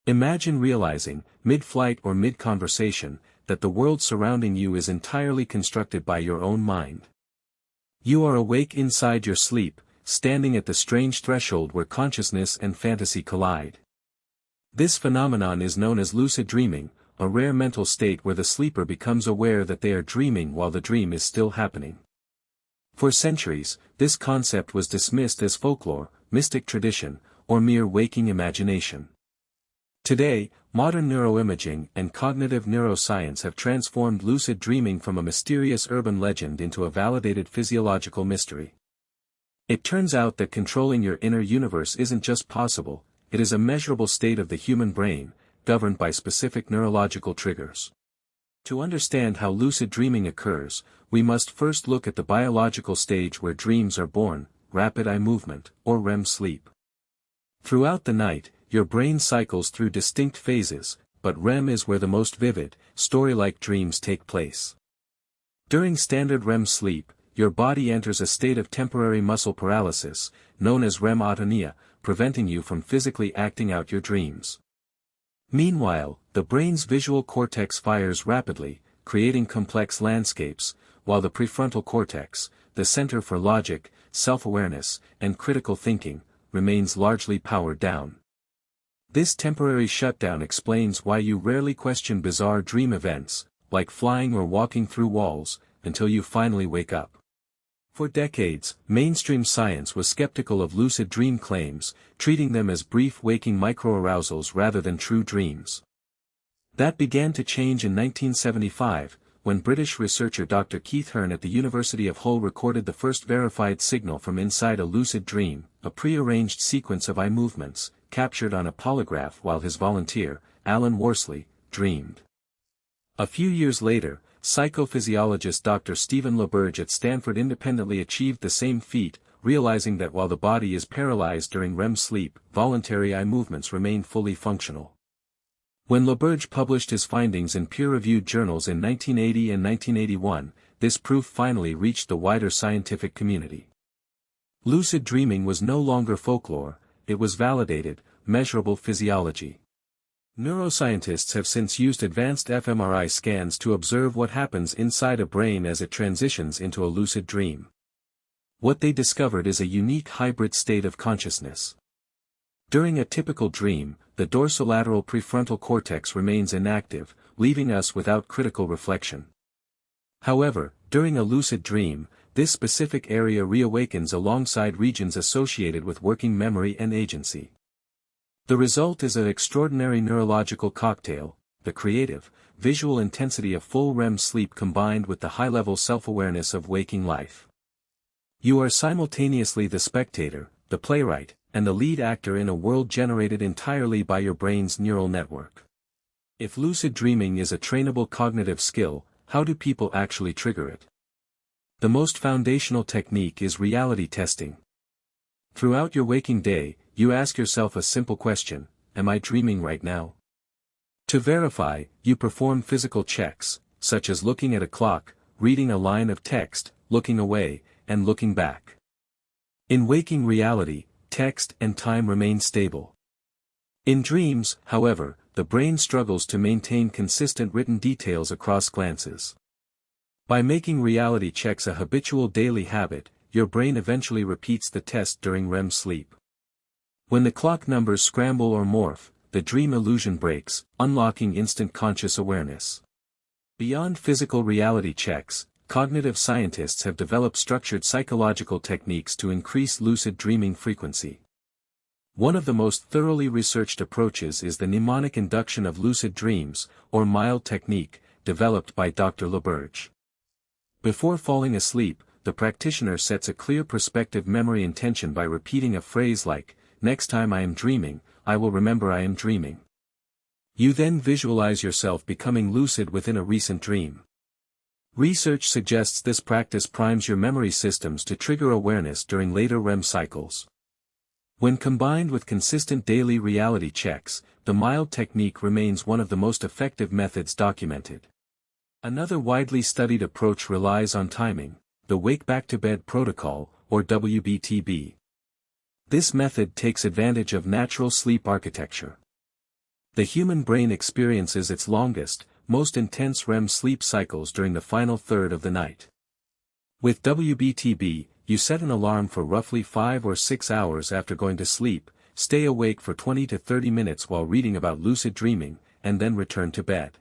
Imagine realizing, mid-flight or mid-conversation, that the world surrounding you is entirely constructed by your own mind. You are awake inside your sleep, standing at the strange threshold where consciousness and fantasy collide. This phenomenon is known as lucid dreaming, a rare mental state where the sleeper becomes aware that they are dreaming while the dream is still happening. For centuries, this concept was dismissed as folklore, mystic tradition, or mere waking imagination. Today, modern neuroimaging and cognitive neuroscience have transformed lucid dreaming from a mysterious urban legend into a validated physiological mystery. It turns out that controlling your inner universe isn't just possible, it is a measurable state of the human brain, governed by specific neurological triggers. To understand how lucid dreaming occurs, we must first look at the biological stage where dreams are born, rapid eye movement, or REM sleep. Throughout the night, your brain cycles through distinct phases, but REM is where the most vivid, story-like dreams take place. During standard REM sleep, your body enters a state of temporary muscle paralysis, known as REM atonia, preventing you from physically acting out your dreams. Meanwhile, the brain's visual cortex fires rapidly, creating complex landscapes, while the prefrontal cortex, the center for logic, self-awareness, and critical thinking, remains largely powered down. This temporary shutdown explains why you rarely question bizarre dream events, like flying or walking through walls, until you finally wake up. For decades, mainstream science was skeptical of lucid dream claims, treating them as brief waking microarousals rather than true dreams. That began to change in 1975, when British researcher Dr. Keith Hearn at the University of Hull recorded the first verified signal from inside a lucid dream, a pre-arranged sequence of eye movements, captured on a polygraph while his volunteer, Alan Worsley, dreamed. A few years later, psychophysiologist Dr. LaBerge at Stanford independently achieved the same feat, realizing that while the body is paralyzed during REM sleep, voluntary eye movements remain fully functional. When LaBerge published his findings in peer-reviewed journals in 1980 and 1981, this proof finally reached the wider scientific community. Lucid dreaming was no longer folklore, it was validated, measurable physiology. Neuroscientists have since used advanced fMRI scans to observe what happens inside a brain as it transitions into a lucid dream. What they discovered is a unique hybrid state of consciousness. During a typical dream, the dorsolateral prefrontal cortex remains inactive, leaving us without critical reflection. However, during a lucid dream, this specific area reawakens alongside regions associated with working memory and agency. The result is an extraordinary neurological cocktail, the creative, visual intensity of full REM sleep combined with the high-level self-awareness of waking life. You are simultaneously the spectator, the playwright, and the lead actor in a world generated entirely by your brain's neural network. If lucid dreaming is a trainable cognitive skill, how do people actually trigger it? The most foundational technique is reality testing. Throughout your waking day, you ask yourself a simple question: am I dreaming right now? To verify, you perform physical checks, such as looking at a clock, reading a line of text, looking away, and looking back. In waking reality, text and time remain stable. In dreams, however, the brain struggles to maintain consistent written details across glances. By making reality checks a habitual daily habit, your brain eventually repeats the test during REM sleep. When the clock numbers scramble or morph, the dream illusion breaks, unlocking instant conscious awareness. Beyond physical reality checks, cognitive scientists have developed structured psychological techniques to increase lucid dreaming frequency. One of the most thoroughly researched approaches is the mnemonic induction of lucid dreams, or MILD technique, developed by Dr. LaBerge. Before falling asleep, the practitioner sets a clear prospective memory intention by repeating a phrase like, "Next time I am dreaming, I will remember I am dreaming." You then visualize yourself becoming lucid within a recent dream. Research suggests this practice primes your memory systems to trigger awareness during later REM cycles. When combined with consistent daily reality checks, the MILD technique remains one of the most effective methods documented. Another widely studied approach relies on timing, the Wake Back to Bed protocol, or WBTB. This method takes advantage of natural sleep architecture. The human brain experiences its longest, most intense REM sleep cycles during the final third of the night. With WBTB, you set an alarm for roughly 5 or 6 hours after going to sleep, stay awake for 20 to 30 minutes while reading about lucid dreaming, and then return to bed.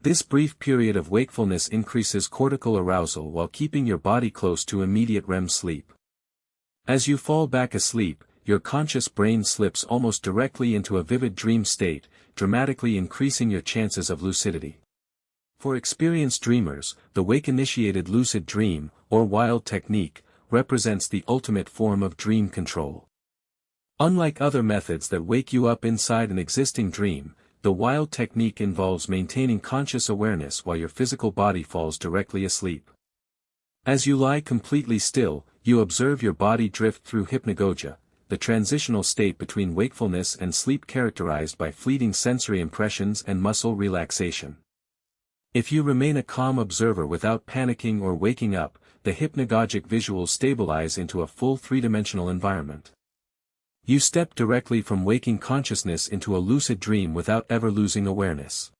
This brief period of wakefulness increases cortical arousal while keeping your body close to immediate REM sleep. As you fall back asleep, your conscious brain slips almost directly into a vivid dream state, dramatically increasing your chances of lucidity. For experienced dreamers, the wake-initiated lucid dream, or wild technique, represents the ultimate form of dream control. Unlike other methods that wake you up inside an existing dream, the wild technique involves maintaining conscious awareness while your physical body falls directly asleep. As you lie completely still, you observe your body drift through hypnagogia, the transitional state between wakefulness and sleep characterized by fleeting sensory impressions and muscle relaxation. If you remain a calm observer without panicking or waking up, the hypnagogic visuals stabilize into a full three-dimensional environment. You step directly from waking consciousness into a lucid dream without ever losing awareness.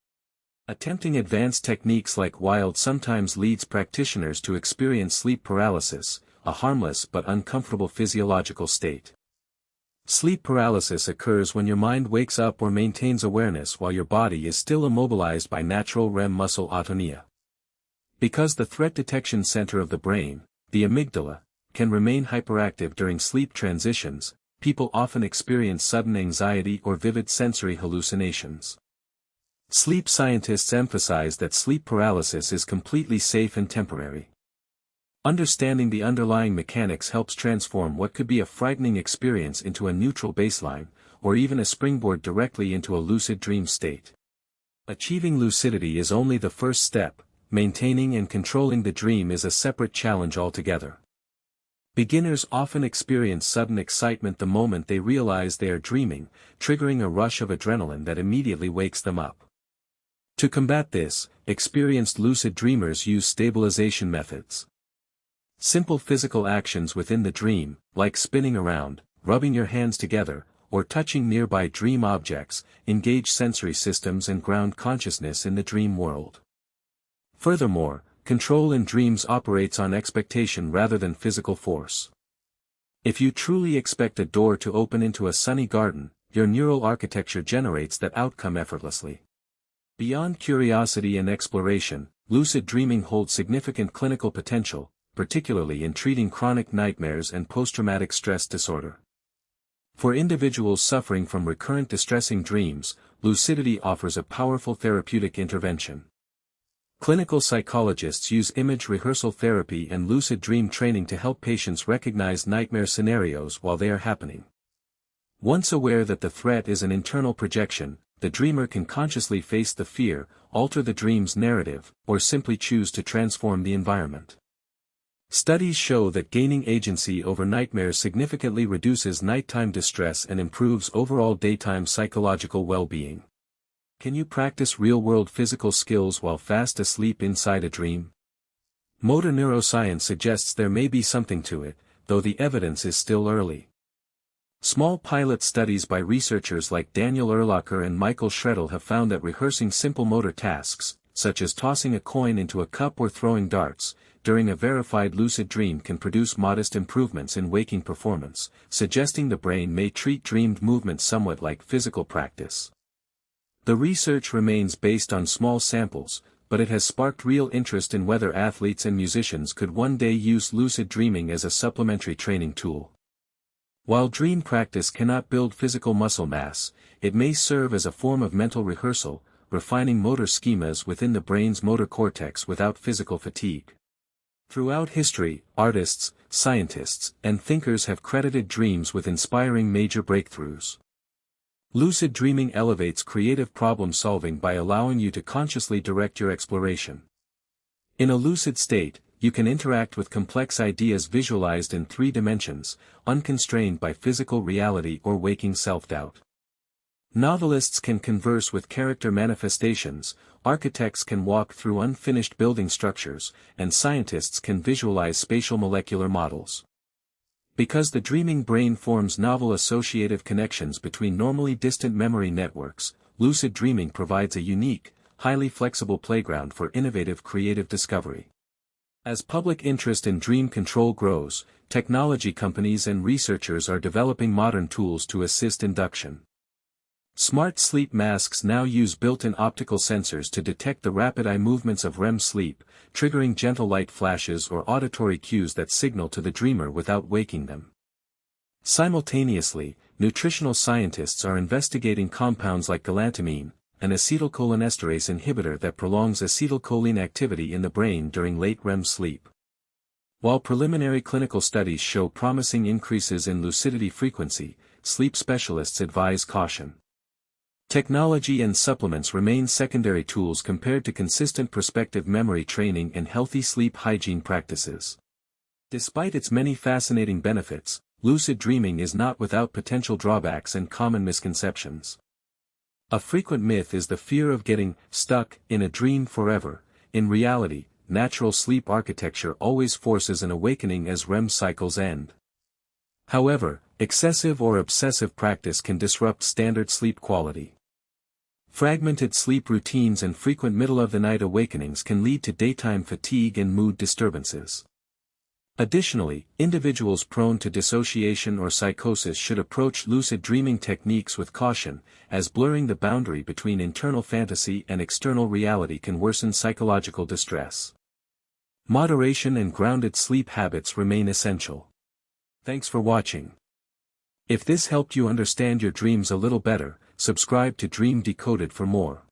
Attempting advanced techniques like wild sometimes leads practitioners to experience sleep paralysis, a harmless but uncomfortable physiological state. Sleep paralysis occurs when your mind wakes up or maintains awareness while your body is still immobilized by natural REM muscle atonia. Because the threat detection center of the brain, the amygdala, can remain hyperactive during sleep transitions, people often experience sudden anxiety or vivid sensory hallucinations. Sleep scientists emphasize that sleep paralysis is completely safe and temporary. Understanding the underlying mechanics helps transform what could be a frightening experience into a neutral baseline, or even a springboard directly into a lucid dream state. Achieving lucidity is only the first step, maintaining and controlling the dream is a separate challenge altogether. Beginners often experience sudden excitement the moment they realize they are dreaming, triggering a rush of adrenaline that immediately wakes them up. To combat this, experienced lucid dreamers use stabilization methods. Simple physical actions within the dream, like spinning around, rubbing your hands together, or touching nearby dream objects, engage sensory systems and ground consciousness in the dream world. Furthermore, control in dreams operates on expectation rather than physical force. If you truly expect a door to open into a sunny garden, your neural architecture generates that outcome effortlessly. Beyond curiosity and exploration, lucid dreaming holds significant clinical potential, particularly in treating chronic nightmares and post-traumatic stress disorder. For individuals suffering from recurrent distressing dreams, lucidity offers a powerful therapeutic intervention. Clinical psychologists use image rehearsal therapy and lucid dream training to help patients recognize nightmare scenarios while they are happening. Once aware that the threat is an internal projection, the dreamer can consciously face the fear, alter the dream's narrative, or simply choose to transform the environment. Studies show that gaining agency over nightmares significantly reduces nighttime distress and improves overall daytime psychological well-being. Can you practice real-world physical skills while fast asleep inside a dream? Motor neuroscience suggests there may be something to it, though the evidence is still early. Small pilot studies by researchers like Daniel Erlacher and Michael Schredel have found that rehearsing simple motor tasks, such as tossing a coin into a cup or throwing darts, during a verified lucid dream can produce modest improvements in waking performance, suggesting the brain may treat dreamed movements somewhat like physical practice. The research remains based on small samples, but it has sparked real interest in whether athletes and musicians could one day use lucid dreaming as a supplementary training tool. While dream practice cannot build physical muscle mass, it may serve as a form of mental rehearsal, refining motor schemas within the brain's motor cortex without physical fatigue. Throughout history, artists, scientists, and thinkers have credited dreams with inspiring major breakthroughs. Lucid dreaming elevates creative problem-solving by allowing you to consciously direct your exploration. In a lucid state, you can interact with complex ideas visualized in 3 dimensions, unconstrained by physical reality or waking self-doubt. Novelists can converse with character manifestations, architects can walk through unfinished building structures, and scientists can visualize spatial molecular models. Because the dreaming brain forms novel associative connections between normally distant memory networks, lucid dreaming provides a unique, highly flexible playground for innovative creative discovery. As public interest in dream control grows, technology companies and researchers are developing modern tools to assist induction. Smart sleep masks now use built-in optical sensors to detect the rapid eye movements of REM sleep, triggering gentle light flashes or auditory cues that signal to the dreamer without waking them. Simultaneously, nutritional scientists are investigating compounds like galantamine, an acetylcholinesterase inhibitor that prolongs acetylcholine activity in the brain during late REM sleep. While preliminary clinical studies show promising increases in lucidity frequency, sleep specialists advise caution. Technology and supplements remain secondary tools compared to consistent prospective memory training and healthy sleep hygiene practices. Despite its many fascinating benefits, lucid dreaming is not without potential drawbacks and common misconceptions. A frequent myth is the fear of getting stuck in a dream forever. In reality, natural sleep architecture always forces an awakening as REM cycles end. However, excessive or obsessive practice can disrupt standard sleep quality. Fragmented sleep routines and frequent middle-of-the-night awakenings can lead to daytime fatigue and mood disturbances. Additionally, individuals prone to dissociation or psychosis should approach lucid dreaming techniques with caution, as blurring the boundary between internal fantasy and external reality can worsen psychological distress. Moderation and grounded sleep habits remain essential. Thanks for watching. If this helped you understand your dreams a little better, subscribe to Dream Decoded for more.